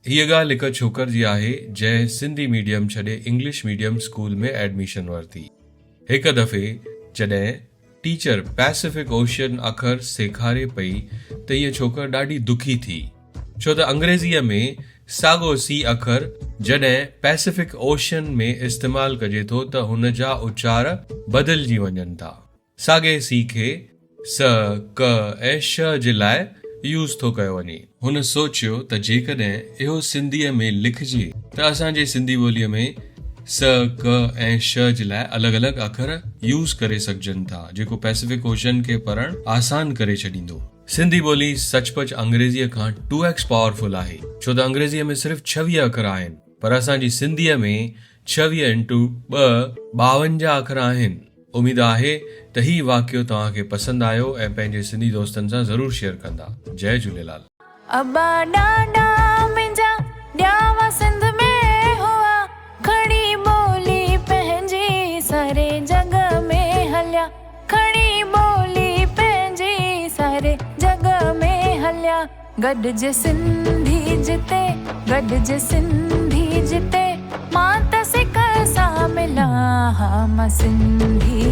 हीअ ॻाल्हि हिकु छोकर जी आहे जंहिं सिंधी मीडियम छॾे इंग्लिश मीडियम स्कूल में एडमिशन वरिती। हिकु दफ़े जॾहिं टीचर पैसिफिक ओशियन अखर सेखारे पई त हीअ छोकर ॾाढी दुखी थी, छो त अंग्रेज़ीअ में साॻो सी अखर जॾहिं पैसिफिक ओशियन में इस्तेमालु कजे थो त हुन जा उचार बदिलजी वञनि था। साॻे सी खे स, क ऐं श जे लाइ यूज़ थो कयो वञे। हुन सोचियो त जेकॾहिं इहो सिंधीअ में लिखिजे त असांजे सिंधी ॿोलीअ में स, क ऐं श जे लाइ अलॻि अलॻि अखर यूज़ करे सघजनि था, जेको पैसिफिक ओशियन खे पढ़णु आसान करे छॾींदो। सिंधी ॿोली सचपच अंग्रेज़ीअ खां 2x पावरफुल आहे, छो त अंग्रेज़ीअ में सिर्फ़ 26 अखर आहिनि, पर असांजी सिंधीअ में 26 × 2 52 अखर आहिनि। उम्मीद आहे त ही वाक़ियो तव्हांखे पसंदि आयो ऐं पंहिंजे सिंधी दोस्तनि सां ज़रूरु शेयर कंदा। जय झूलेलाल। अबा ॾाॾा मुंहिंजा ॾियावा सिंध में हुआ, खणी ॿोली पंहिंजी सारे जग में हलिया, खणी ॿोली पंहिंजी सारे जग में हलिया। गॾिजे सिंधी जिते, गॾिजे सिंधी जिते, मां त सिक सां मिलां, हा मां सिंधी